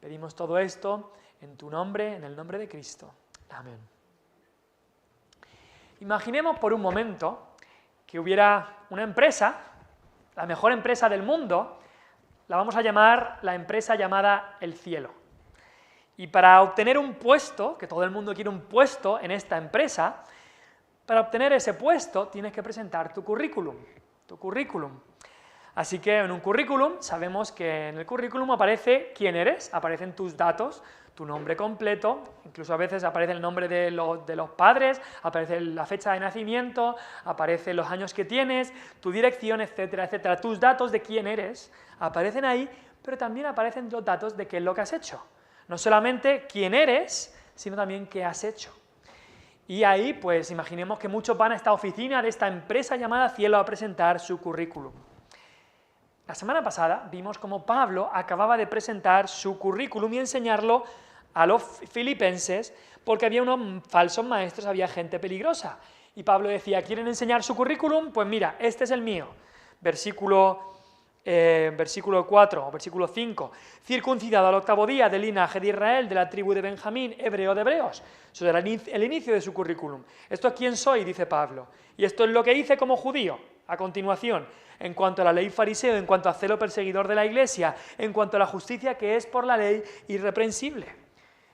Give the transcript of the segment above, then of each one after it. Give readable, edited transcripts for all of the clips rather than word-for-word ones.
Pedimos todo esto en tu nombre, en el nombre de Cristo. Amén. Imaginemos por un momento que hubiera una empresa, la mejor empresa del mundo, la vamos a llamar la empresa llamada El Cielo. Y para obtener un puesto, que todo el mundo quiere un puesto en esta empresa, para obtener ese puesto tienes que presentar tu currículum. Así que en un currículum sabemos que en el currículum aparece quién eres, aparecen tus datos, tu nombre completo, incluso a veces aparece el nombre de los padres, aparece la fecha de nacimiento, aparecen los años que tienes, tu dirección, etcétera, etcétera. Tus datos de quién eres aparecen ahí, pero también aparecen los datos de qué es lo que has hecho. No solamente quién eres, sino también qué has hecho. Y ahí, pues, imaginemos que muchos van a esta oficina de esta empresa llamada Cielo a presentar su currículum. La semana pasada vimos cómo Pablo acababa de presentar su currículum y enseñarlo a los filipenses porque había unos falsos maestros, había gente peligrosa. Y Pablo decía, ¿quieren enseñar su currículum? Pues mira, este es el mío. Versículo 4 o versículo 5, circuncidado al 8º día, del linaje de Israel, de la tribu de Benjamín, hebreo de hebreos. Eso era el inicio de su currículum. Esto es quién soy, dice Pablo. Y esto es lo que hice como judío. A continuación, en cuanto a la ley fariseo, en cuanto a celo perseguidor de la Iglesia, en cuanto a la justicia que es por la ley irreprensible.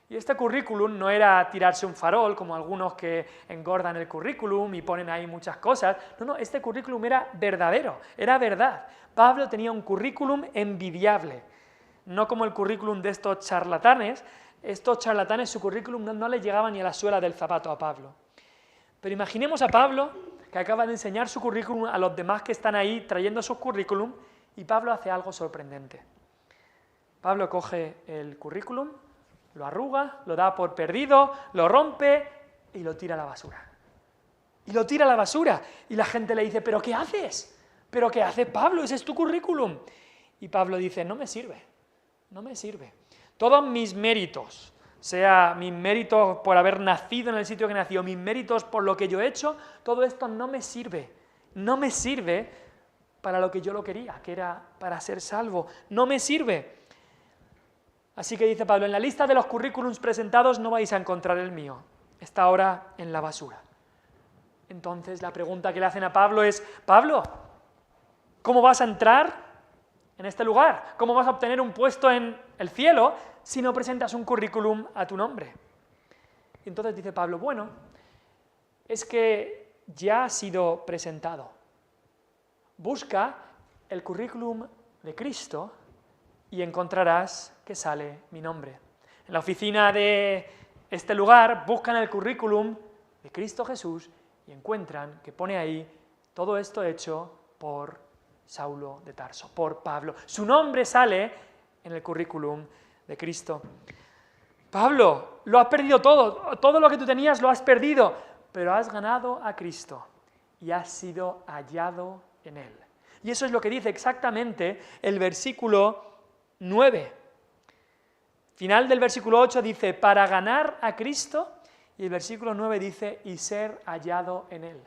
Y este currículum no era tirarse un farol, como algunos que engordan el currículum y ponen ahí muchas cosas. No, este currículum era verdadero, era verdad. Pablo tenía un currículum envidiable, no como el currículum de estos charlatanes. Estos charlatanes, su currículum no le llegaba ni a la suela del zapato a Pablo. Pero imaginemos a Pablo, que acaba de enseñar su currículum a los demás que están ahí trayendo sus currículum, y Pablo hace algo sorprendente. Pablo coge el currículum, lo arruga, lo da por perdido, lo rompe y lo tira a la basura. Y lo tira a la basura. Y la gente le dice, ¿pero qué haces? ¿Pero qué hace Pablo? Ese es tu currículum. Y Pablo dice, no me sirve, no me sirve. Todos mis méritos, sea mis méritos por haber nacido en el sitio que nací, mis méritos por lo que yo he hecho, todo esto no me sirve. No me sirve para lo que yo lo quería, que era para ser salvo. No me sirve. Así que dice Pablo, en la lista de los currículums presentados no vais a encontrar el mío. Está ahora en la basura. Entonces la pregunta que le hacen a Pablo es, Pablo, ¿cómo vas a entrar en este lugar? ¿Cómo vas a obtener un puesto en el cielo si no presentas un currículum a tu nombre? Y entonces dice Pablo, bueno, es que ya ha sido presentado. Busca el currículum de Cristo y encontrarás que sale mi nombre. En la oficina de este lugar buscan el currículum de Cristo Jesús y encuentran que pone ahí todo esto hecho por Saulo de Tarso, por Pablo. Su nombre sale en el currículum de Cristo. Pablo, lo has perdido todo lo que tú tenías lo has perdido, pero has ganado a Cristo y has sido hallado en Él. Y eso es lo que dice exactamente el versículo 9. Final del versículo 8 dice, para ganar a Cristo, y el versículo 9 dice, y ser hallado en Él.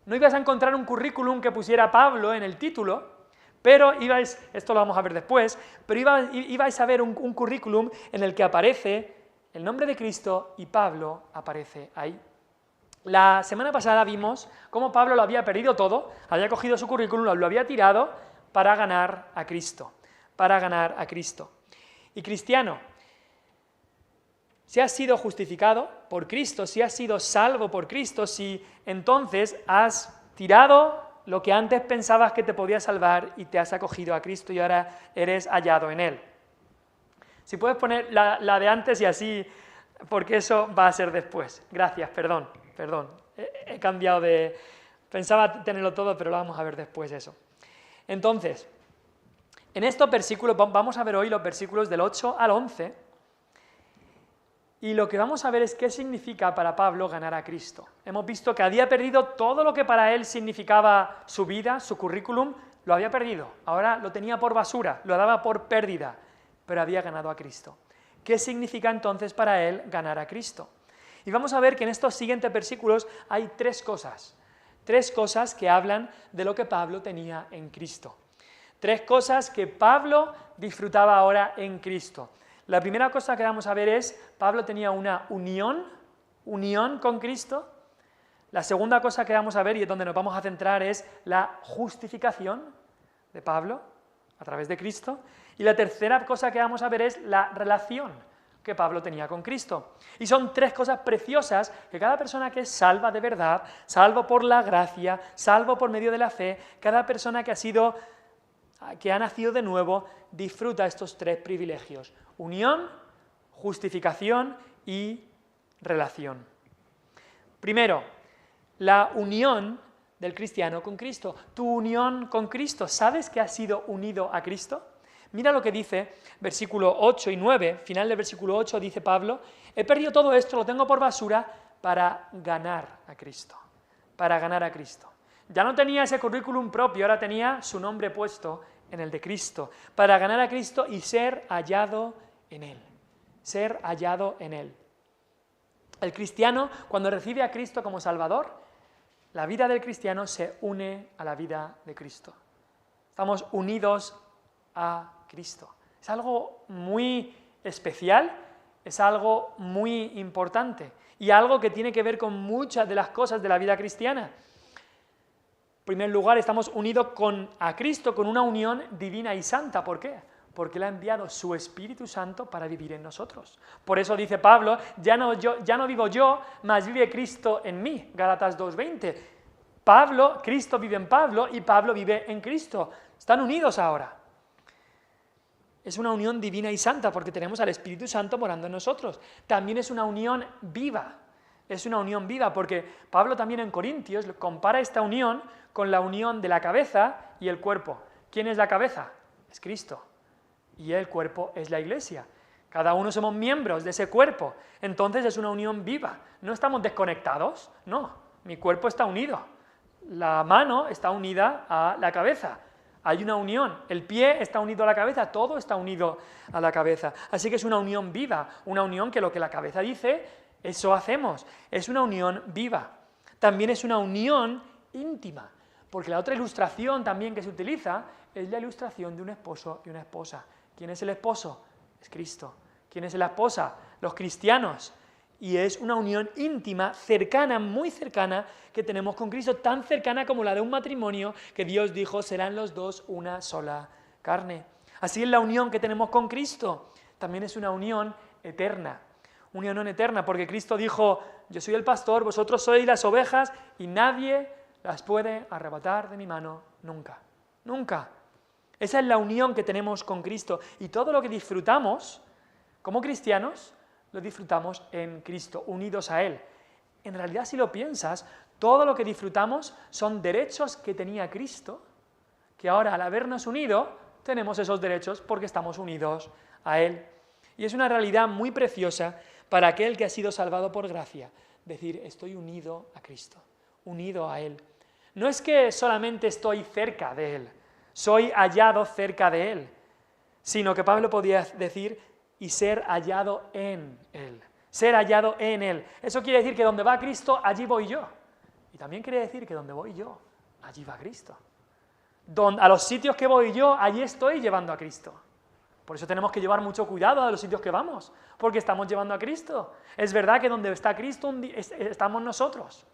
No ibas a encontrar un currículum que pusiera Pablo en el título, pero esto lo vamos a ver después, pero ibais a ver un currículum en el que aparece el nombre de Cristo y Pablo aparece ahí. La semana pasada vimos cómo Pablo lo había perdido todo, había cogido su currículum, lo había tirado para ganar a Cristo, para ganar a Cristo. Y cristiano, si has sido justificado por Cristo, si has sido salvo por Cristo, si entonces has tirado lo que antes pensabas que te podía salvar y te has acogido a Cristo y ahora eres hallado en Él. Si puedes poner la de antes y así, porque eso va a ser después. Gracias, perdón. He cambiado de... Pensaba tenerlo todo, pero lo vamos a ver después eso. Entonces, en estos versículos, vamos a ver hoy los versículos del 8 al 11, y lo que vamos a ver es qué significa para Pablo ganar a Cristo. Hemos visto que había perdido todo lo que para él significaba su vida, su currículum, lo había perdido. Ahora lo tenía por basura, lo daba por pérdida, pero había ganado a Cristo. ¿Qué significa entonces para él ganar a Cristo? Y vamos a ver que en estos siguientes versículos hay tres cosas que hablan de lo que Pablo tenía en Cristo. Tres cosas que Pablo disfrutaba ahora en Cristo. La primera cosa que vamos a ver es, Pablo tenía una unión con Cristo. La segunda cosa que vamos a ver y es donde nos vamos a centrar es la justificación de Pablo a través de Cristo. Y la tercera cosa que vamos a ver es la relación que Pablo tenía con Cristo. Y son tres cosas preciosas que cada persona que es salva de verdad, salvo por la gracia, salvo por medio de la fe, cada persona que ha nacido de nuevo, disfruta estos tres privilegios: unión, justificación y relación. Primero, la unión del cristiano con Cristo. Tu unión con Cristo, ¿sabes que has sido unido a Cristo? Mira lo que dice versículo 8 y 9, final del versículo 8 dice Pablo: he perdido todo esto, lo tengo por basura para ganar a Cristo. Para ganar a Cristo. Ya no tenía ese currículum propio, ahora tenía su nombre puesto en el de Cristo. Para ganar a Cristo y ser hallado en Él. Ser hallado en Él. El cristiano, cuando recibe a Cristo como Salvador, la vida del cristiano se une a la vida de Cristo. Estamos unidos a Cristo. Es algo muy especial, es algo muy importante y algo que tiene que ver con muchas de las cosas de la vida cristiana. En primer lugar, estamos unidos a Cristo con una unión divina y santa. ¿Por qué? Porque Él ha enviado su Espíritu Santo para vivir en nosotros. Por eso dice Pablo: ya no vivo yo, mas vive Cristo en mí. Gálatas 2:20. Cristo vive en Pablo y Pablo vive en Cristo. Están unidos ahora. Es una unión divina y santa porque tenemos al Espíritu Santo morando en nosotros. También es una unión viva. Es una unión viva porque Pablo también en Corintios compara esta unión con la unión de la cabeza y el cuerpo. ¿Quién es la cabeza? Es Cristo. Y el cuerpo es la Iglesia. Cada uno somos miembros de ese cuerpo. Entonces es una unión viva. No estamos desconectados, no. Mi cuerpo está unido. La mano está unida a la cabeza. Hay una unión, el pie está unido a la cabeza, todo está unido a la cabeza. Así que es una unión viva, una unión que lo que la cabeza dice, eso hacemos. Es una unión viva. También es una unión íntima, porque la otra ilustración también que se utiliza es la ilustración de un esposo y una esposa. ¿Quién es el esposo? Es Cristo. ¿Quién es la esposa? Los cristianos. Y es una unión íntima, cercana, muy cercana, que tenemos con Cristo, tan cercana como la de un matrimonio que Dios dijo: serán los dos una sola carne. Así es la unión que tenemos con Cristo. También es una unión eterna. Una unión eterna, porque Cristo dijo: yo soy el pastor, vosotros sois las ovejas, y nadie las puede arrebatar de mi mano nunca. Nunca. Esa es la unión que tenemos con Cristo. Y todo lo que disfrutamos como cristianos, lo disfrutamos en Cristo, unidos a Él. En realidad, si lo piensas, todo lo que disfrutamos son derechos que tenía Cristo, que ahora al habernos unido, tenemos esos derechos porque estamos unidos a Él. Y es una realidad muy preciosa para aquel que ha sido salvado por gracia, decir: estoy unido a Cristo, unido a Él. No es que solamente estoy cerca de Él, soy hallado cerca de Él, sino que Pablo podía decir: y ser hallado en Él. Ser hallado en Él. Eso quiere decir que donde va Cristo, allí voy yo. Y también quiere decir que donde voy yo, allí va Cristo. A los sitios que voy yo, allí estoy llevando a Cristo. Por eso tenemos que llevar mucho cuidado a los sitios que vamos, porque estamos llevando a Cristo. Es verdad que donde está Cristo estamos nosotros.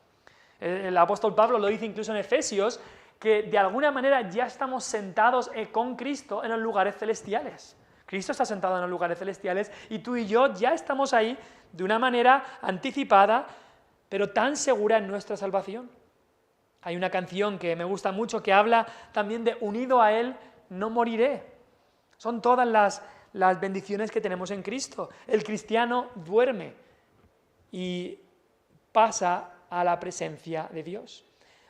El apóstol Pablo lo dice incluso en Efesios, que de alguna manera ya estamos sentados con Cristo en los lugares celestiales. Cristo está sentado en los lugares celestiales y tú y yo ya estamos ahí de una manera anticipada, pero tan segura en nuestra salvación. Hay una canción que me gusta mucho que habla también de: unido a Él no moriré. Son todas las bendiciones que tenemos en Cristo. El cristiano duerme y pasa a la presencia de Dios.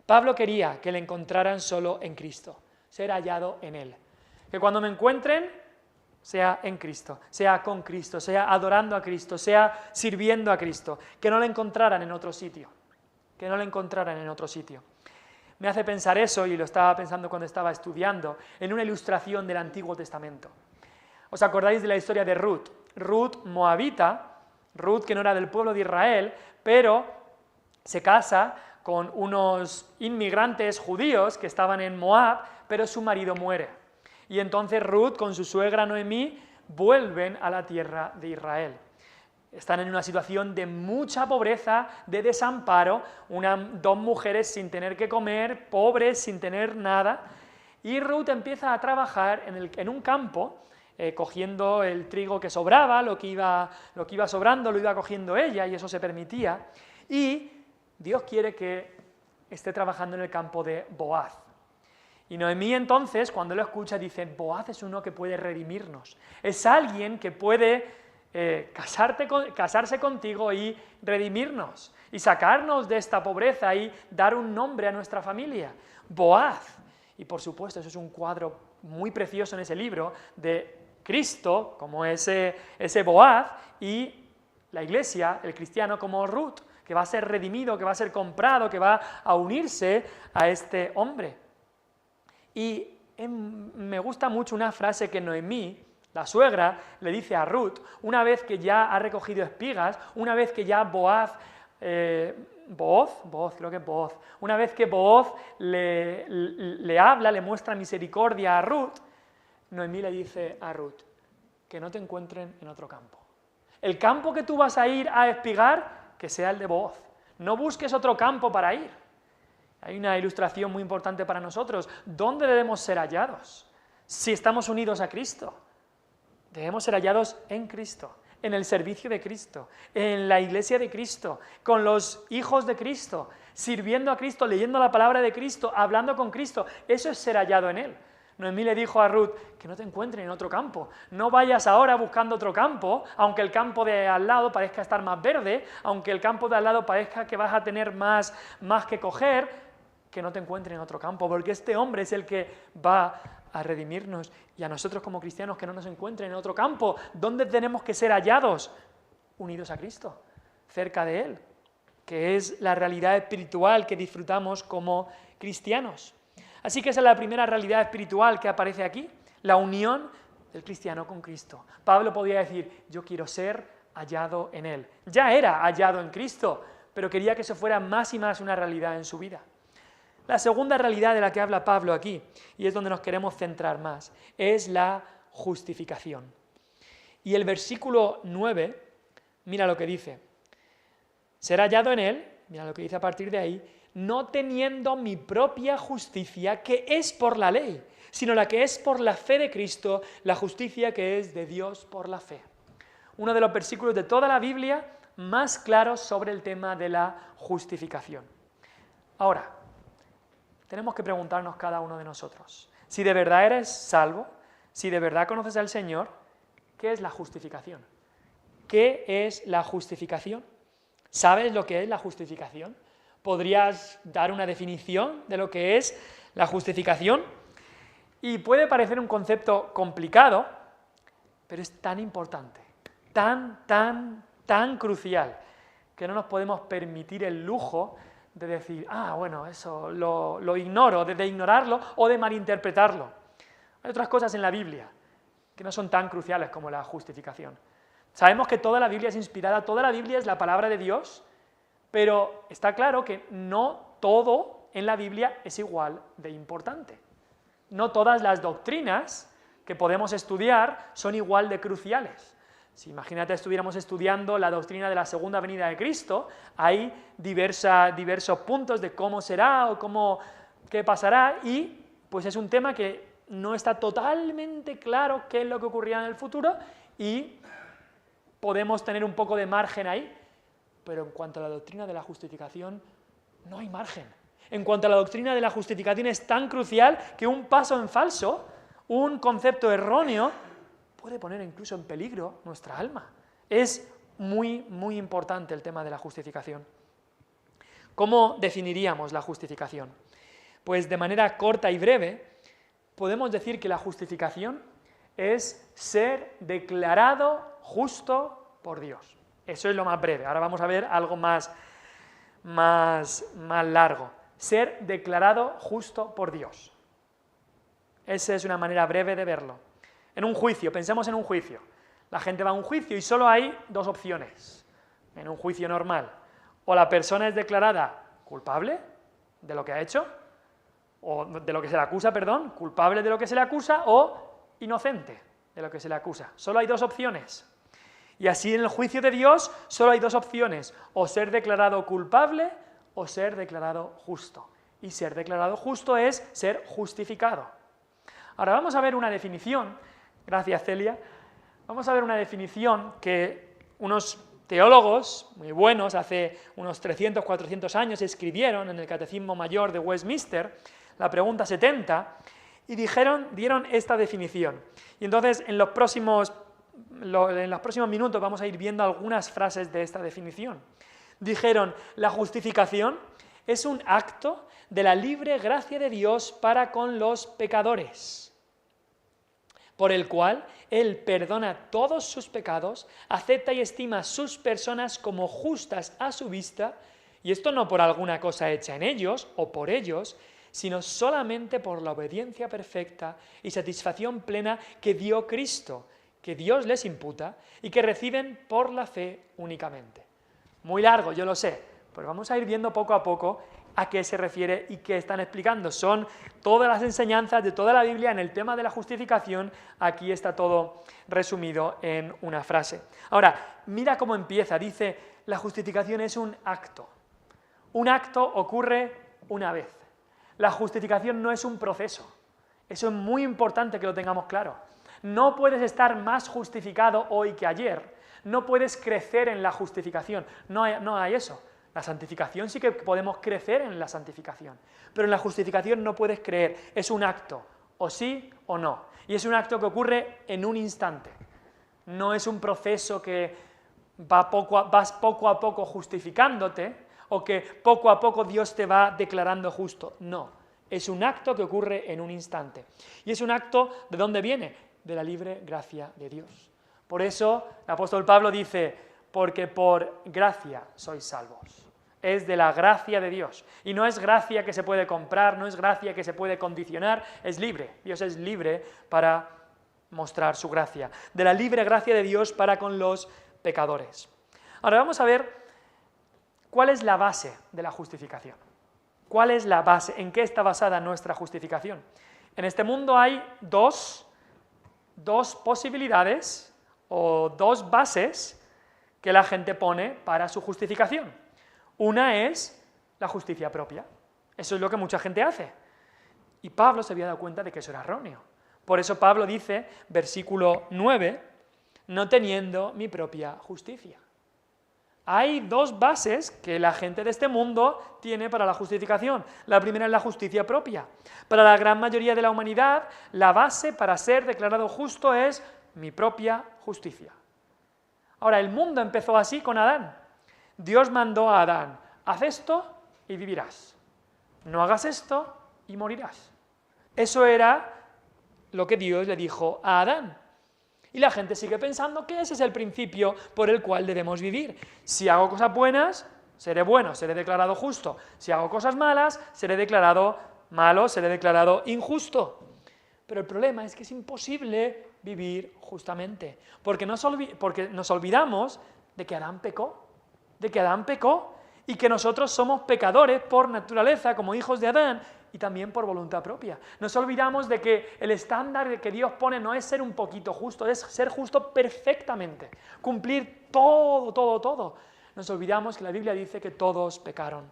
Pablo quería que le encontraran solo en Cristo, ser hallado en Él. Que cuando me encuentren, sea en Cristo, sea con Cristo, sea adorando a Cristo, sea sirviendo a Cristo, que no le encontraran en otro sitio, que no le encontraran en otro sitio. Me hace pensar eso, y lo estaba pensando cuando estaba estudiando, en una ilustración del Antiguo Testamento. ¿Os acordáis de la historia de Ruth? Ruth moabita, Ruth que no era del pueblo de Israel, pero se casa con unos inmigrantes judíos que estaban en Moab, pero su marido muere. Y entonces Ruth, con su suegra Noemí, vuelven a la tierra de Israel. Están en una situación de mucha pobreza, de desamparo, dos mujeres sin tener que comer, pobres, sin tener nada, y Ruth empieza a trabajar en un campo, cogiendo el trigo que sobraba, lo que iba sobrando lo iba cogiendo ella, y eso se permitía, y Dios quiere que esté trabajando en el campo de Boaz. Y Noemí entonces, cuando lo escucha, dice, Boaz es uno que puede redimirnos, es alguien que puede casarse contigo y redimirnos, y sacarnos de esta pobreza y dar un nombre a nuestra familia, Boaz. Y por supuesto, eso es un cuadro muy precioso en ese libro de Cristo, como ese Boaz, y la iglesia, el cristiano, como Ruth, que va a ser redimido, que va a ser comprado, que va a unirse a este hombre. Y me gusta mucho una frase que Noemí, la suegra, le dice a Ruth, una vez que ya ha recogido espigas, una vez que ya una vez que Booz le habla, le muestra misericordia a Ruth, Noemí le dice a Ruth, que no te encuentren en otro campo. El campo que tú vas a ir a espigar, que sea el de Booz. No busques otro campo para ir. Hay una ilustración muy importante para nosotros. ¿Dónde debemos ser hallados? Si estamos unidos a Cristo. Debemos ser hallados en Cristo, en el servicio de Cristo, en la iglesia de Cristo, con los hijos de Cristo, sirviendo a Cristo, leyendo la palabra de Cristo, hablando con Cristo. Eso es ser hallado en Él. Noemí le dijo a Ruth, que no te encuentren en otro campo, no vayas ahora buscando otro campo, aunque el campo de al lado parezca estar más verde, aunque el campo de al lado parezca que vas a tener más que coger, que no te encuentren en otro campo, porque este hombre es el que va a redimirnos, y a nosotros como cristianos que no nos encuentren en otro campo. ¿Dónde tenemos que ser hallados? Unidos a Cristo, cerca de Él, que es la realidad espiritual que disfrutamos como cristianos. Así que esa es la primera realidad espiritual que aparece aquí, la unión del cristiano con Cristo. Pablo podía decir, yo quiero ser hallado en Él. Ya era hallado en Cristo, pero quería que eso fuera más y más una realidad en su vida. La segunda realidad de la que habla Pablo aquí, y es donde nos queremos centrar más, es la justificación. Y el versículo 9, mira lo que dice, ser hallado en Él, mira lo que dice a partir de ahí, no teniendo mi propia justicia, que es por la ley, sino la que es por la fe de Cristo, la justicia que es de Dios por la fe. Uno de los versículos de toda la Biblia más claros sobre el tema de la justificación. Ahora, tenemos que preguntarnos cada uno de nosotros, si de verdad eres salvo, si de verdad conoces al Señor, ¿qué es la justificación? ¿Qué es la justificación? ¿Sabes lo que es la justificación? ¿Podrías dar una definición de lo que es la justificación? Y puede parecer un concepto complicado, pero es tan importante, tan crucial, que no nos podemos permitir el lujo de decir, bueno, eso lo ignoro, de ignorarlo o de malinterpretarlo. Hay otras cosas en la Biblia que no son tan cruciales como la justificación. Sabemos que toda la Biblia es inspirada, toda la Biblia es la palabra de Dios, pero está claro que no todo en la Biblia es igual de importante. No todas las doctrinas que podemos estudiar son igual de cruciales. Si imagínate estuviéramos estudiando la doctrina de la segunda venida de Cristo, hay diversos puntos de cómo será o qué pasará, y pues es un tema que no está totalmente claro qué es lo que ocurrirá en el futuro y podemos tener un poco de margen ahí, pero en cuanto a la doctrina de la justificación no hay margen. En cuanto a la doctrina de la justificación es tan crucial que un paso en falso, un concepto erróneo, puede poner incluso en peligro nuestra alma. Es muy importante el tema de la justificación. ¿Cómo definiríamos la justificación? Pues de manera corta y breve, podemos decir que la justificación es ser declarado justo por Dios. Eso es lo más breve. Ahora vamos a ver algo más largo. Ser declarado justo por Dios. Esa es una manera breve de verlo. En un juicio, pensemos en un juicio. La gente va a un juicio y solo hay dos opciones en un juicio normal. O la persona es declarada culpable de lo que ha hecho, o de lo que se le acusa, culpable de lo que se le acusa, o inocente de lo que se le acusa. Solo hay dos opciones. Y así en el juicio de Dios solo hay dos opciones, o ser declarado culpable o ser declarado justo. Y ser declarado justo es ser justificado. Ahora vamos a ver una definición, gracias Celia, vamos a ver una definición que unos teólogos muy buenos hace unos 300, 400 años escribieron en el Catecismo Mayor de Westminster, la pregunta 70, y dieron esta definición. Y entonces en los próximos minutos vamos a ir viendo algunas frases de esta definición. Dijeron, la justificación es un acto de la libre gracia de Dios para con los pecadores, por el cual Él perdona todos sus pecados, acepta y estima a sus personas como justas a su vista, y esto no por alguna cosa hecha en ellos o por ellos, sino solamente por la obediencia perfecta y satisfacción plena que dio Cristo, que Dios les imputa y que reciben por la fe únicamente. Muy largo, yo lo sé, pero vamos a ir viendo poco a poco a qué se refiere y qué están explicando. Son todas las enseñanzas de toda la Biblia en el tema de la justificación, aquí está todo resumido en una frase. Ahora, mira cómo empieza, dice, la justificación es un acto. Un acto ocurre una vez. La justificación no es un proceso. Eso es muy importante que lo tengamos claro. No puedes estar más justificado hoy que ayer. No puedes crecer en la justificación. No hay eso. La santificación sí que podemos crecer en la santificación, pero en la justificación no puedes creer, es un acto, o sí o no, y es un acto que ocurre en un instante, no es un proceso que vas poco a poco justificándote, o que poco a poco Dios te va declarando justo, no, es un acto que ocurre en un instante, y es un acto, ¿de dónde viene? De la libre gracia de Dios. Por eso el apóstol Pablo dice, porque por gracia sois salvos. Es de la gracia de Dios. Y no es gracia que se puede comprar, no es gracia que se puede condicionar, es libre. Dios es libre para mostrar su gracia. De la libre gracia de Dios para con los pecadores. Ahora vamos a ver cuál es la base de la justificación. ¿Cuál es la base? ¿En qué está basada nuestra justificación? En este mundo hay dos posibilidades o dos bases que la gente pone para su justificación. Una es la justicia propia. Eso es lo que mucha gente hace. Y Pablo se había dado cuenta de que eso era erróneo. Por eso Pablo dice, versículo 9, no teniendo mi propia justicia. Hay dos bases que la gente de este mundo tiene para la justificación. La primera es la justicia propia. Para la gran mayoría de la humanidad, la base para ser declarado justo es mi propia justicia. Ahora, el mundo empezó así con Adán. Dios mandó a Adán, haz esto y vivirás. No hagas esto y morirás. Eso era lo que Dios le dijo a Adán. Y la gente sigue pensando que ese es el principio por el cual debemos vivir. Si hago cosas buenas, seré bueno, seré declarado justo. Si hago cosas malas, seré declarado malo, seré declarado injusto. Pero el problema es que es imposible vivir justamente, porque nos olvidamos de que Adán pecó, y que nosotros somos pecadores por naturaleza, como hijos de Adán, y también por voluntad propia. Nos olvidamos de que el estándar que Dios pone no es ser un poquito justo, es ser justo perfectamente, cumplir todo. Nos olvidamos que la Biblia dice que todos pecaron,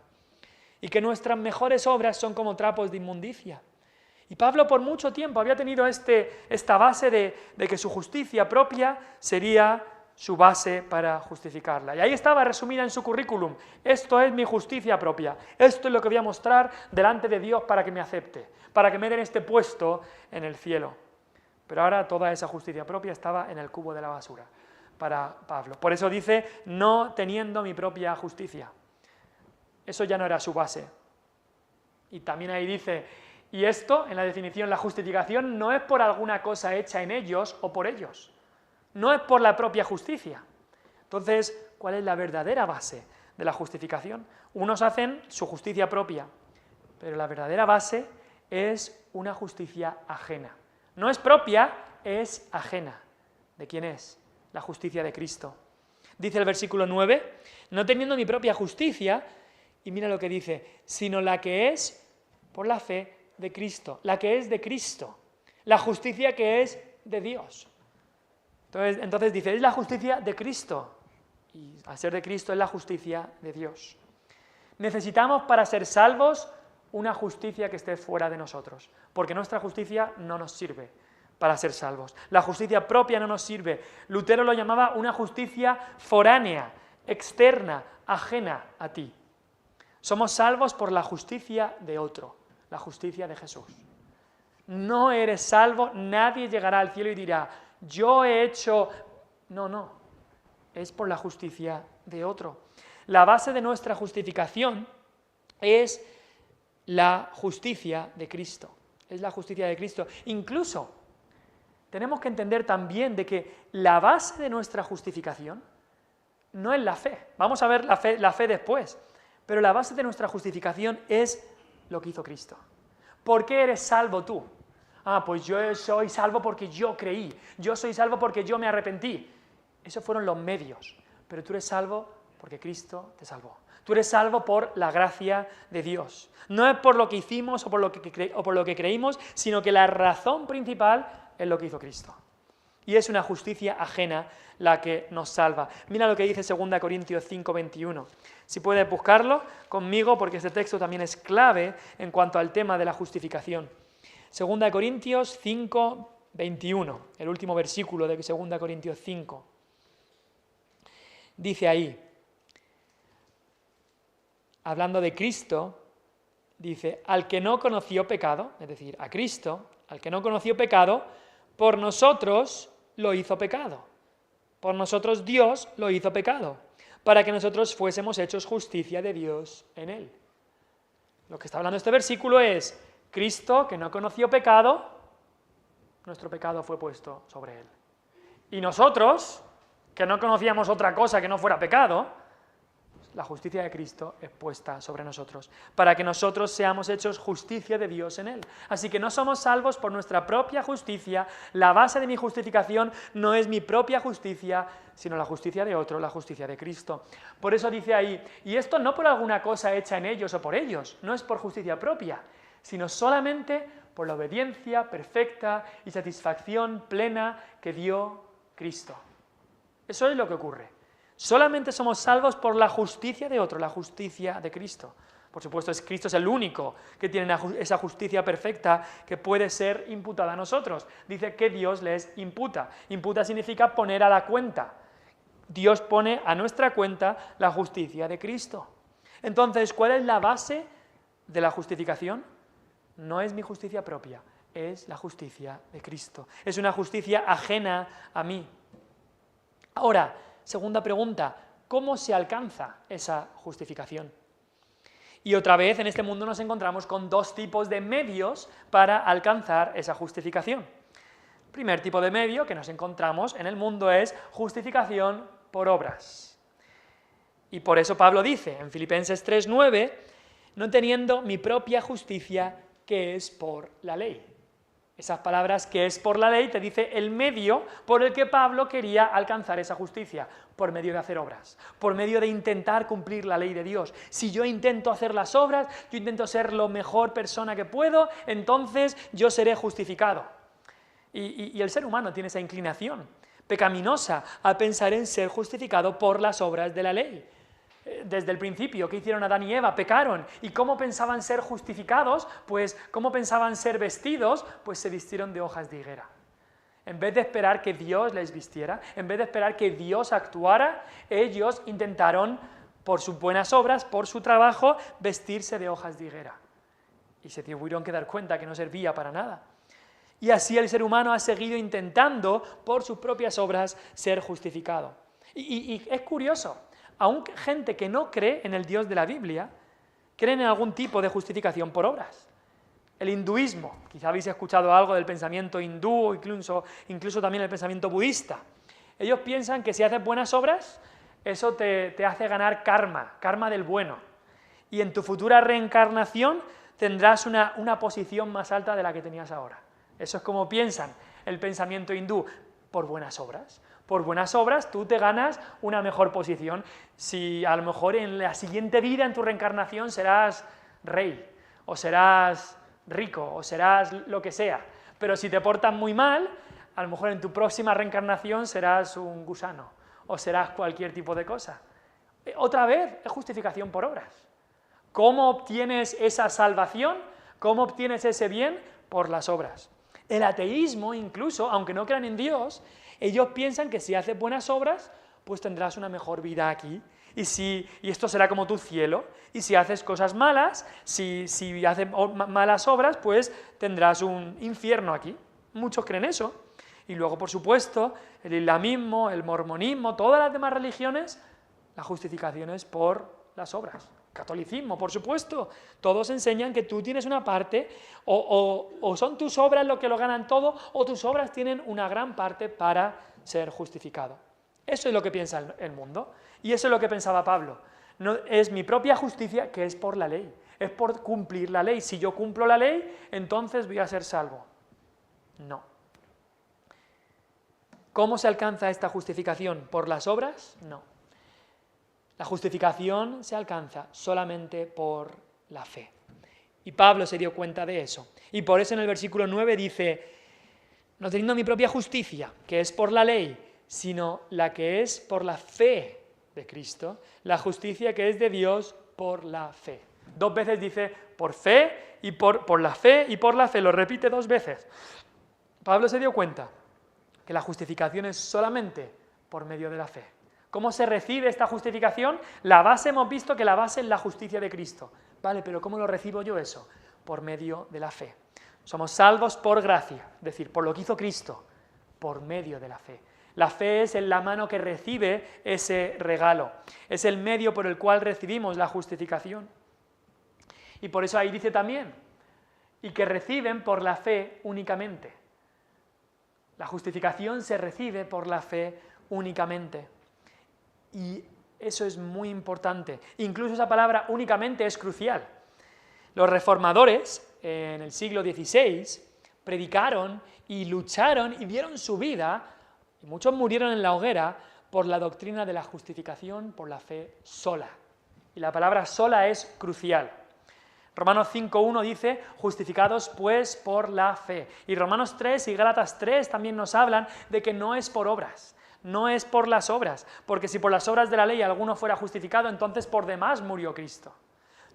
y que nuestras mejores obras son como trapos de inmundicia. Y Pablo por mucho tiempo había tenido esta base de que su justicia propia sería su base para justificarla. Y ahí estaba resumida en su currículum. Esto es mi justicia propia. Esto es lo que voy a mostrar delante de Dios para que me acepte, para que me den este puesto en el cielo. Pero ahora toda esa justicia propia estaba en el cubo de la basura para Pablo. Por eso dice, no teniendo mi propia justicia. Eso ya no era su base. Y también ahí dice, y esto, en la definición, la justificación no es por alguna cosa hecha en ellos o por ellos. No es por la propia justicia. Entonces, ¿cuál es la verdadera base de la justificación? Unos hacen su justicia propia, pero la verdadera base es una justicia ajena. No es propia, es ajena. ¿De quién es? La justicia de Cristo. Dice el versículo 9, no teniendo mi propia justicia, y mira lo que dice, sino la que es por la fe de Cristo, la que es de Cristo, la justicia que es de Dios. Entonces dice, es la justicia de Cristo. Y al ser de Cristo es la justicia de Dios. Necesitamos para ser salvos una justicia que esté fuera de nosotros, porque nuestra justicia no nos sirve para ser salvos. La justicia propia no nos sirve. Lutero lo llamaba una justicia foránea, externa, ajena a ti. Somos salvos por la justicia de otro, la justicia de Jesús. No eres salvo, nadie llegará al cielo y dirá, yo he hecho... No, es por la justicia de otro. La base de nuestra justificación es la justicia de Cristo. Es la justicia de Cristo. Incluso tenemos que entender también de que la base de nuestra justificación no es la fe. Vamos a ver la fe después. Pero la base de nuestra justificación es lo que hizo Cristo. ¿Por qué eres salvo tú? Pues yo soy salvo porque yo creí. Yo soy salvo porque yo me arrepentí. Esos fueron los medios. Pero tú eres salvo porque Cristo te salvó. Tú eres salvo por la gracia de Dios. No es por lo que hicimos o por lo que creímos, sino que la razón principal es lo que hizo Cristo. Y es una justicia ajena la que nos salva. Mira lo que dice 2 Corintios 5:21. Si puedes buscarlo conmigo, porque este texto también es clave en cuanto al tema de la justificación. 2 Corintios 5:21, el último versículo de 2 Corintios 5. Dice ahí, hablando de Cristo, dice, al que no conoció pecado, es decir, a Cristo, al que no conoció pecado, por nosotros lo hizo pecado. Por nosotros Dios lo hizo pecado, para que nosotros fuésemos hechos justicia de Dios en él. Lo que está hablando este versículo es, Cristo, que no conoció pecado, nuestro pecado fue puesto sobre él. Y nosotros, que no conocíamos otra cosa que no fuera pecado, la justicia de Cristo es puesta sobre nosotros, para que nosotros seamos hechos justicia de Dios en él. Así que no somos salvos por nuestra propia justicia, la base de mi justificación no es mi propia justicia, sino la justicia de otro, la justicia de Cristo. Por eso dice ahí, y esto no por alguna cosa hecha en ellos o por ellos, no es por justicia propia, sino solamente por la obediencia perfecta y satisfacción plena que dio Cristo. Eso es lo que ocurre. Solamente somos salvos por la justicia de otro, la justicia de Cristo. Por supuesto, Cristo es el único que tiene esa justicia perfecta que puede ser imputada a nosotros. Dice que Dios les imputa. Imputa significa poner a la cuenta. Dios pone a nuestra cuenta la justicia de Cristo. Entonces, ¿cuál es la base de la justificación? No es mi justicia propia, es la justicia de Cristo. Es una justicia ajena a mí. Ahora, segunda pregunta, ¿cómo se alcanza esa justificación? Y otra vez en este mundo nos encontramos con dos tipos de medios para alcanzar esa justificación. El primer tipo de medio que nos encontramos en el mundo es justificación por obras. Y por eso Pablo dice en Filipenses 3:9, no teniendo mi propia justicia que es por la ley. Esas palabras que es por la ley te dice el medio por el que Pablo quería alcanzar esa justicia, por medio de hacer obras, por medio de intentar cumplir la ley de Dios. Si yo intento hacer las obras, yo intento ser la mejor persona que puedo, entonces yo seré justificado. Y el ser humano tiene esa inclinación pecaminosa a pensar en ser justificado por las obras de la ley. Desde el principio, ¿qué hicieron Adán y Eva? Pecaron. ¿Y cómo pensaban ser justificados? Pues, ¿cómo pensaban ser vestidos? Pues se vistieron de hojas de higuera. En vez de esperar que Dios les vistiera, en vez de esperar que Dios actuara, ellos intentaron, por sus buenas obras, por su trabajo, vestirse de hojas de higuera. Y se tuvieron que dar cuenta que no servía para nada. Y así el ser humano ha seguido intentando, por sus propias obras, ser justificado. Y es curioso. Aún gente que no cree en el Dios de la Biblia, creen en algún tipo de justificación por obras. El hinduismo, quizá habéis escuchado algo del pensamiento hindú, incluso también el pensamiento budista. Ellos piensan que si haces buenas obras, eso te hace ganar karma del bueno. Y en tu futura reencarnación tendrás una posición más alta de la que tenías ahora. Eso es como piensan el pensamiento hindú, por buenas obras. Por buenas obras tú te ganas una mejor posición. Si a lo mejor en la siguiente vida, en tu reencarnación, serás rey, o serás rico, o serás lo que sea. Pero si te portas muy mal, a lo mejor en tu próxima reencarnación serás un gusano o serás cualquier tipo de cosa. Otra vez, es justificación por obras. ¿Cómo obtienes esa salvación? ¿Cómo obtienes ese bien? Por las obras. El ateísmo, incluso, aunque no crean en Dios, ellos piensan que si haces buenas obras, pues tendrás una mejor vida aquí, y esto será como tu cielo, y si haces cosas malas, si haces malas obras, pues tendrás un infierno aquí. Muchos creen eso. Y luego, por supuesto, el islamismo, el mormonismo, todas las demás religiones, la justificación es por las obras. Catolicismo, por supuesto, todos enseñan que tú tienes una parte, o son tus obras lo que lo ganan todo, o tus obras tienen una gran parte para ser justificado. Eso es lo que piensa el mundo, y eso es lo que pensaba Pablo. No, es mi propia justicia, que es por la ley, es por cumplir la ley. Si yo cumplo la ley, entonces voy a ser salvo. No. ¿Cómo se alcanza esta justificación? ¿Por las obras? No. La justificación se alcanza solamente por la fe. Y Pablo se dio cuenta de eso. Y por eso en el versículo 9 dice, no teniendo mi propia justicia, que es por la ley, sino la que es por la fe de Cristo, la justicia que es de Dios por la fe. 2 veces dice por fe y por la fe y por la fe, lo repite 2 veces. Pablo se dio cuenta que la justificación es solamente por medio de la fe. ¿Cómo se recibe esta justificación? La base, hemos visto que la base es la justicia de Cristo. Vale, pero ¿cómo lo recibo yo eso? Por medio de la fe. Somos salvos por gracia, es decir, por lo que hizo Cristo, por medio de la fe. La fe es la mano que recibe ese regalo, es el medio por el cual recibimos la justificación. Y por eso ahí dice también, y que reciben por la fe únicamente. La justificación se recibe por la fe únicamente. Y eso es muy importante. Incluso esa palabra únicamente es crucial. Los reformadores en el siglo XVI predicaron y lucharon y dieron su vida, y muchos murieron en la hoguera, por la doctrina de la justificación por la fe sola. Y la palabra sola es crucial. Romanos 5.1 dice, justificados pues por la fe. Y Romanos 3 y Gálatas 3 también nos hablan de que no es por obras, no es por las obras, porque si por las obras de la ley alguno fuera justificado, entonces por demás murió Cristo.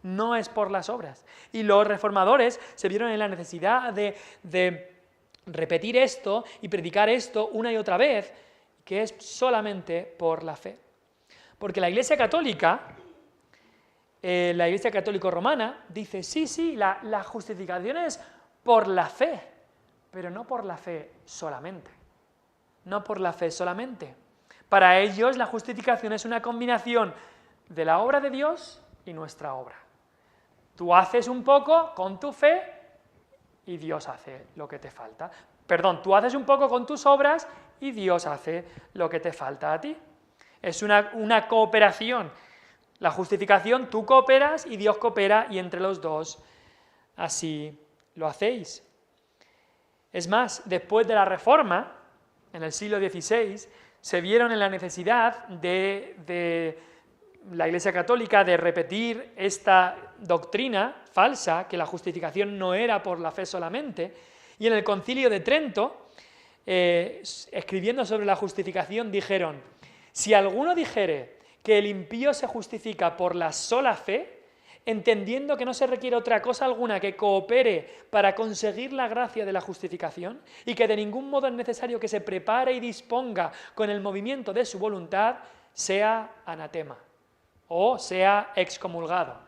No es por las obras. Y los reformadores se vieron en la necesidad de repetir esto y predicar esto una y otra vez, que es solamente por la fe. Porque la Iglesia Católica, la Iglesia Católico-Romana, dice, sí, la justificación es por la fe, pero no por la fe solamente. No por la fe solamente. Para ellos la justificación es una combinación de la obra de Dios y nuestra obra. Tú haces un poco con tu fe y Dios hace lo que te falta. Perdón, tú haces un poco con tus obras y Dios hace lo que te falta a ti. Es una cooperación. La justificación, tú cooperas y Dios coopera, y entre los dos así lo hacéis. Es más, después de la Reforma, en el siglo XVI, se vieron en la necesidad de la Iglesia Católica de repetir esta doctrina falsa, que la justificación no era por la fe solamente, y en el Concilio de Trento, escribiendo sobre la justificación, dijeron, si alguno dijere que el impío se justifica por la sola fe, entendiendo que no se requiere otra cosa alguna que coopere para conseguir la gracia de la justificación, y que de ningún modo es necesario que se prepare y disponga con el movimiento de su voluntad, sea anatema o sea excomulgado.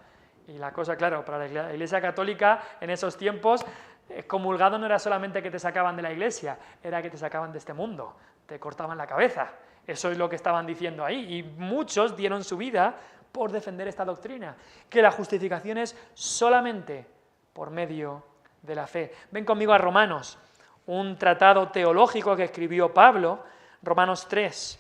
Y la cosa, claro, para la Iglesia Católica en esos tiempos, excomulgado no era solamente que te sacaban de la Iglesia, era que te sacaban de este mundo, te cortaban la cabeza. Eso es lo que estaban diciendo ahí, y muchos dieron su vida por defender esta doctrina, que la justificación es solamente por medio de la fe. Ven conmigo a Romanos, un tratado teológico que escribió Pablo, Romanos 3.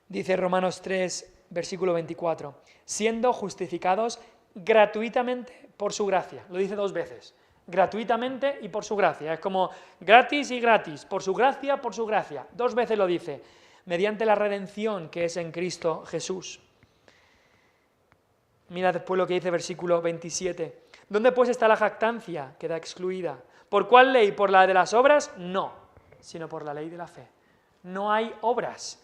Dice Romanos 3, versículo 24, siendo justificados gratuitamente por su gracia. Lo dice 2 veces, gratuitamente y por su gracia. Es como gratis y gratis, por su gracia, 2 veces lo dice. mediante la redención que es en Cristo Jesús. Mira después lo que dice versículo 27. ¿Dónde pues está la jactancia? Queda excluida. ¿Por cuál ley? ¿Por la de las obras? No, sino por la ley de la fe. No hay obras.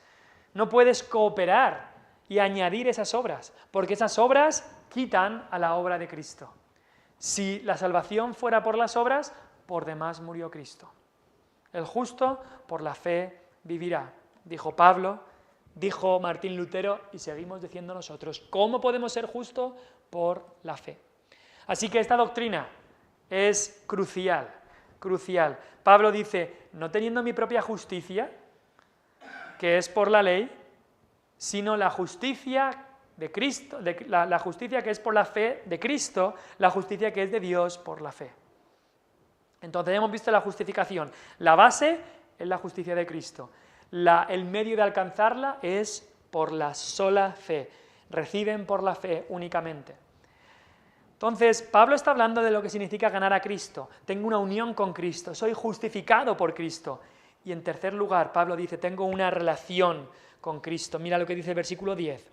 No puedes cooperar y añadir esas obras, porque esas obras quitan a la obra de Cristo. Si la salvación fuera por las obras, por demás murió Cristo. El justo por la fe vivirá, dijo Pablo, dijo Martín Lutero y seguimos diciendo nosotros. ¿Cómo podemos ser justos? Por la fe. Así que esta doctrina es crucial, crucial. Pablo dice, no teniendo mi propia justicia, que es por la ley, sino la justicia de Cristo, la justicia que es por la fe de Cristo, la justicia que es de Dios por la fe. Entonces hemos visto la justificación. La base es la justicia de Cristo. El medio de alcanzarla es por la sola fe. Reciben por la fe únicamente. Entonces, Pablo está hablando de lo que significa ganar a Cristo. Tengo una unión con Cristo, soy justificado por Cristo. Y en tercer lugar, Pablo dice, tengo una relación con Cristo. Mira lo que dice el versículo 10.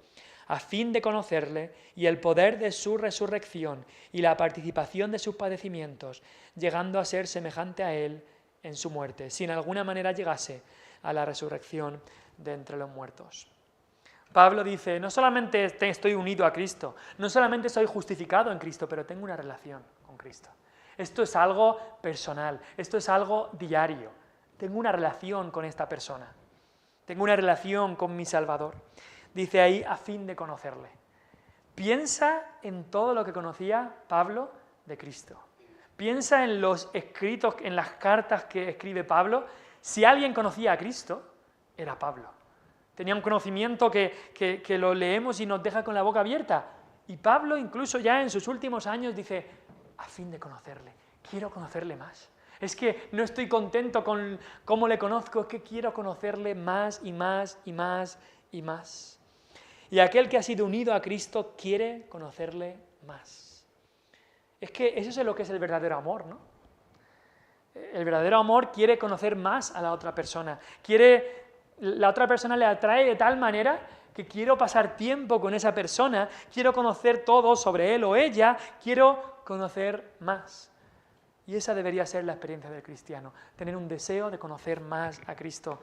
A fin de conocerle y el poder de su resurrección y la participación de sus padecimientos, llegando a ser semejante a él en su muerte, si en alguna manera llegase a la resurrección de entre los muertos. Pablo dice, no solamente estoy unido a Cristo, no solamente soy justificado en Cristo, pero tengo una relación con Cristo. Esto es algo personal, esto es algo diario. Tengo una relación con esta persona, tengo una relación con mi Salvador. Dice ahí, a fin de conocerle. Piensa en todo lo que conocía Pablo de Cristo. Piensa en los escritos, en las cartas que escribe Pablo. Si alguien conocía a Cristo, era Pablo. Tenía un conocimiento que lo leemos y nos deja con la boca abierta. Y Pablo, incluso ya en sus últimos años, dice, a fin de conocerle, quiero conocerle más. Es que no estoy contento con cómo le conozco, es que quiero conocerle más y más y más y más. Y aquel que ha sido unido a Cristo quiere conocerle más. Es que eso es lo que es el verdadero amor, ¿no? El verdadero amor quiere conocer más a la otra persona. La otra persona le atrae de tal manera que quiero pasar tiempo con esa persona, quiero conocer todo sobre él o ella, quiero conocer más. Y esa debería ser la experiencia del cristiano, tener un deseo de conocer más a Cristo,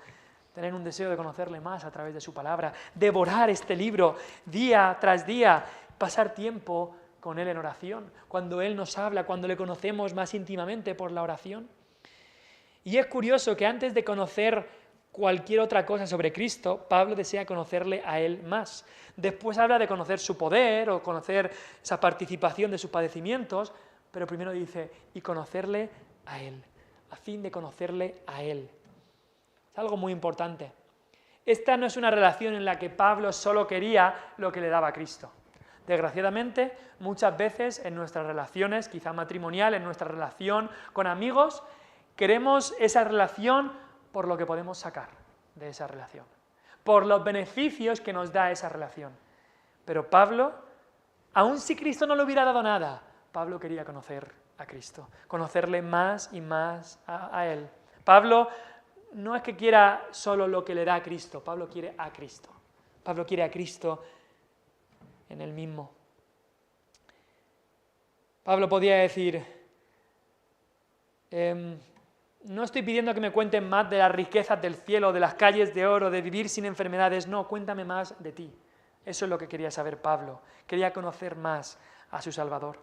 tener un deseo de conocerle más a través de su palabra, devorar este libro día tras día, pasar tiempo con él en oración, cuando él nos habla, cuando le conocemos más íntimamente por la oración. Y es curioso que antes de conocer cualquier otra cosa sobre Cristo, Pablo desea conocerle a él más. Después habla de conocer su poder o conocer esa participación de sus padecimientos, pero primero dice, y conocerle a él, a fin de conocerle a él. Es algo muy importante. Esta no es una relación en la que Pablo solo quería lo que le daba Cristo. Desgraciadamente, muchas veces en nuestras relaciones, quizá matrimonial, en nuestra relación con amigos, queremos esa relación por lo que podemos sacar de esa relación, por los beneficios que nos da esa relación. Pero Pablo, aun si Cristo no le hubiera dado nada, Pablo quería conocer a Cristo, conocerle más y más a él. Pablo no es que quiera solo lo que le da a Cristo, Pablo quiere a Cristo. Pablo quiere a Cristo en él mismo. Pablo podía decir, no estoy pidiendo que me cuenten más de las riquezas del cielo, de las calles de oro, de vivir sin enfermedades, no, cuéntame más de ti. Eso es lo que quería saber Pablo, quería conocer más a su Salvador.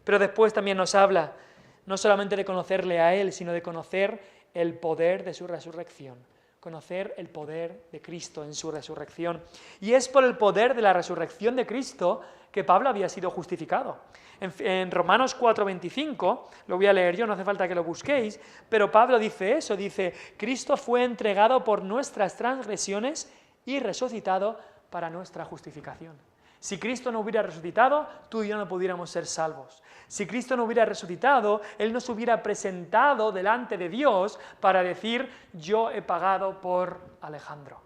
Pero después también nos habla no solamente de conocerle a él, sino de conocer el poder de su resurrección, conocer el poder de Cristo en su resurrección. Y es por el poder de la resurrección de Cristo que Pablo había sido justificado. En Romanos 4:25, lo voy a leer yo, no hace falta que lo busquéis, pero Pablo dice eso, dice, Cristo fue entregado por nuestras transgresiones y resucitado para nuestra justificación. Si Cristo no hubiera resucitado, tú y yo no pudiéramos ser salvos. Si Cristo no hubiera resucitado, Él nos hubiera presentado delante de Dios para decir, yo he pagado por Alejandro.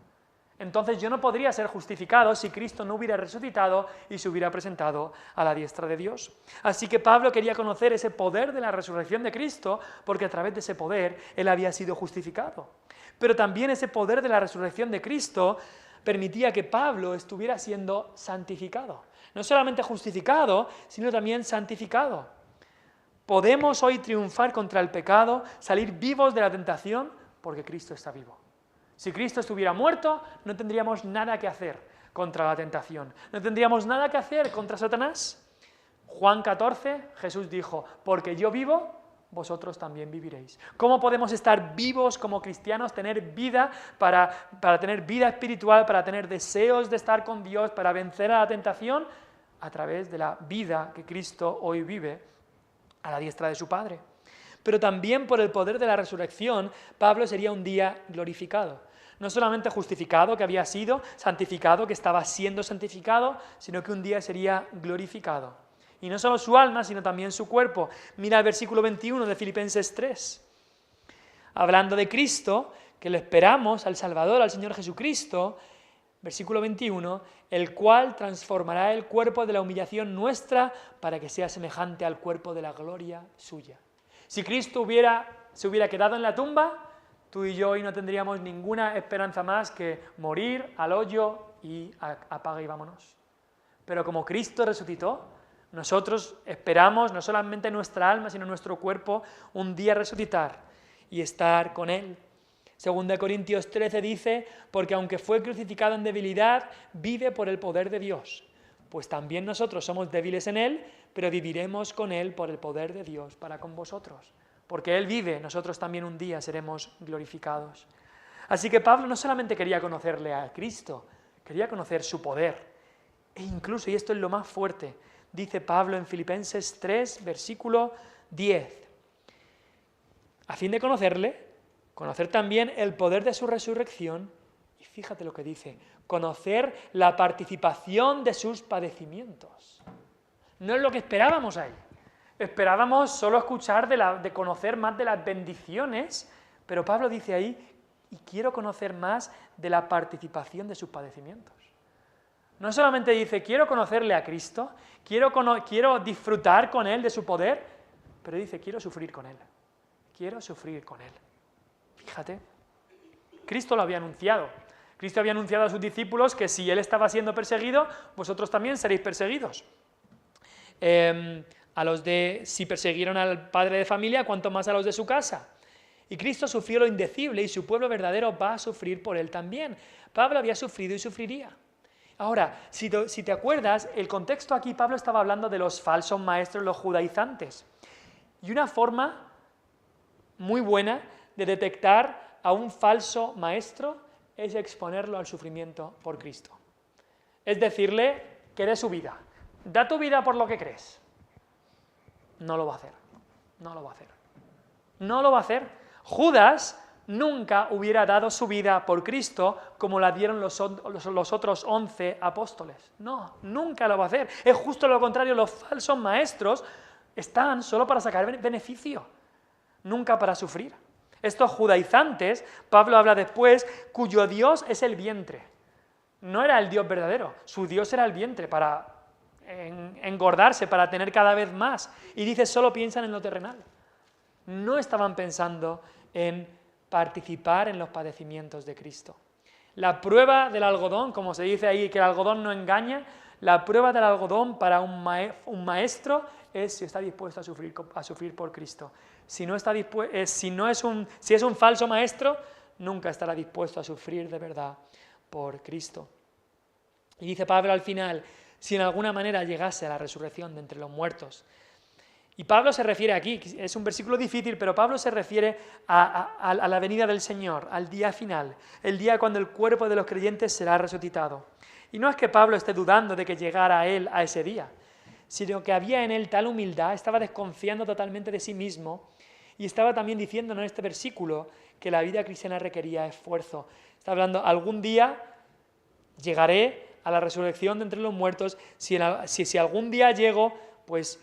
Entonces yo no podría ser justificado si Cristo no hubiera resucitado y se hubiera presentado a la diestra de Dios. Así que Pablo quería conocer ese poder de la resurrección de Cristo, porque a través de ese poder él había sido justificado. Pero también ese poder de la resurrección de Cristo permitía que Pablo estuviera siendo santificado. No solamente justificado, sino también santificado. Podemos hoy triunfar contra el pecado, salir vivos de la tentación, porque Cristo está vivo. Si Cristo estuviera muerto, no tendríamos nada que hacer contra la tentación. No tendríamos nada que hacer contra Satanás. Juan 14, Jesús dijo, porque yo vivo, vosotros también viviréis. ¿Cómo podemos estar vivos como cristianos, tener vida para tener vida espiritual, para tener deseos de estar con Dios, para vencer a la tentación? A través de la vida que Cristo hoy vive a la diestra de su Padre. Pero también por el poder de la resurrección, Pablo sería un día glorificado. No solamente justificado, que había sido, santificado, que estaba siendo santificado, sino que un día sería glorificado. Y no solo su alma, sino también su cuerpo. Mira el versículo 21 de Filipenses 3. Hablando de Cristo, que lo esperamos, al Salvador, al Señor Jesucristo, versículo 21, el cual transformará el cuerpo de la humillación nuestra para que sea semejante al cuerpo de la gloria suya. Si Cristo se hubiera quedado en la tumba, tú y yo hoy no tendríamos ninguna esperanza más que morir al hoyo y apaga y vámonos. Pero como Cristo resucitó, nosotros esperamos no solamente nuestra alma, sino nuestro cuerpo un día resucitar y estar con Él. 2 Corintios 13 dice, porque aunque fue crucificado en debilidad, vive por el poder de Dios. Pues también nosotros somos débiles en Él, pero viviremos con Él por el poder de Dios para con vosotros. Porque Él vive, nosotros también un día seremos glorificados. Así que Pablo no solamente quería conocerle a Cristo, quería conocer su poder. E incluso, y esto es lo más fuerte, dice Pablo en Filipenses 3, versículo 10. A fin de conocerle, conocer también el poder de su resurrección, y fíjate lo que dice, conocer la participación de sus padecimientos. No es lo que esperábamos ahí. Esperábamos solo escuchar de conocer más de las bendiciones, pero Pablo dice ahí, y quiero conocer más de la participación de sus padecimientos. No solamente dice, quiero conocerle a Cristo, quiero disfrutar con Él de su poder, pero dice, quiero sufrir con Él. Quiero sufrir con Él. Fíjate, Cristo lo había anunciado. Cristo había anunciado a sus discípulos que si Él estaba siendo perseguido, vosotros también seréis perseguidos. Si persiguieron al padre de familia, cuanto más a los de su casa. Y Cristo sufrió lo indecible y su pueblo verdadero va a sufrir por Él también. Pablo había sufrido y sufriría. Ahora, si te acuerdas, el contexto aquí, Pablo estaba hablando de los falsos maestros, los judaizantes. Y una forma muy buena de detectar a un falso maestro es exponerlo al sufrimiento por Cristo. Es decirle que dé su vida. Da tu vida por lo que crees. No lo va a hacer. No lo va a hacer. No lo va a hacer. Judas nunca hubiera dado su vida por Cristo como la dieron los otros 11 apóstoles. No, nunca lo va a hacer. Es justo lo contrario. Los falsos maestros están solo para sacar beneficio, nunca para sufrir. Estos judaizantes, Pablo habla después, cuyo Dios es el vientre. No era el Dios verdadero, su Dios era el vientre para engordarse, para tener cada vez más. Y dice, solo piensan en lo terrenal. No estaban pensando en participar en los padecimientos de Cristo. La prueba del algodón, como se dice ahí, que el algodón no engaña, la prueba del algodón para un maestro es si está dispuesto a sufrir por Cristo. Si es un falso maestro, nunca estará dispuesto a sufrir de verdad por Cristo. Y dice Pablo al final, si en alguna manera llegase a la resurrección de entre los muertos. Y Pablo se refiere aquí, es un versículo difícil, pero Pablo se refiere a la venida del Señor, al día final, el día cuando el cuerpo de los creyentes será resucitado. Y no es que Pablo esté dudando de que llegara a él a ese día, sino que había en él tal humildad, estaba desconfiando totalmente de sí mismo y estaba también diciéndonos en este versículo que la vida cristiana requería esfuerzo. Está hablando, algún día llegaré a la resurrección de entre los muertos, si algún día llego, pues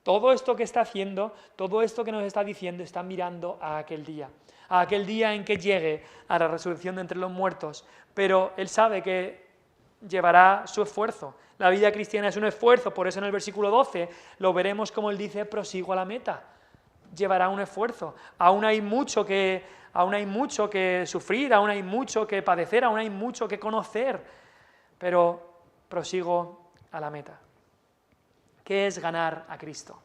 Todo esto que está haciendo, todo esto que nos está diciendo, está mirando a aquel día en que llegue a la resurrección de entre los muertos, pero Él sabe que llevará su esfuerzo. La vida cristiana es un esfuerzo, por eso en el versículo 12 lo veremos como Él dice, prosigo a la meta. Llevará un esfuerzo. Aún hay mucho que sufrir, aún hay mucho que padecer, aún hay mucho que conocer, pero prosigo a la meta. ¿Qué es ganar a Cristo?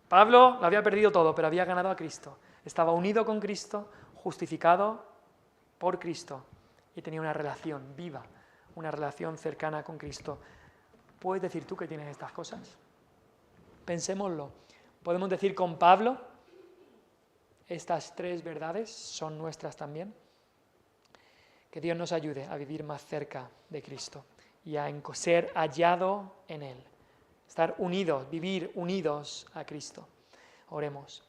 Pablo lo había perdido todo, pero había ganado a Cristo. Estaba unido con Cristo, justificado por Cristo y tenía una relación viva, una relación cercana con Cristo. ¿Puedes decir tú que tienes estas cosas? Pensémoslo. Podemos decir con Pablo, estas 3 verdades son nuestras también. Que Dios nos ayude a vivir más cerca de Cristo y a ser hallado en Él. Estar unidos, vivir unidos a Cristo. Oremos.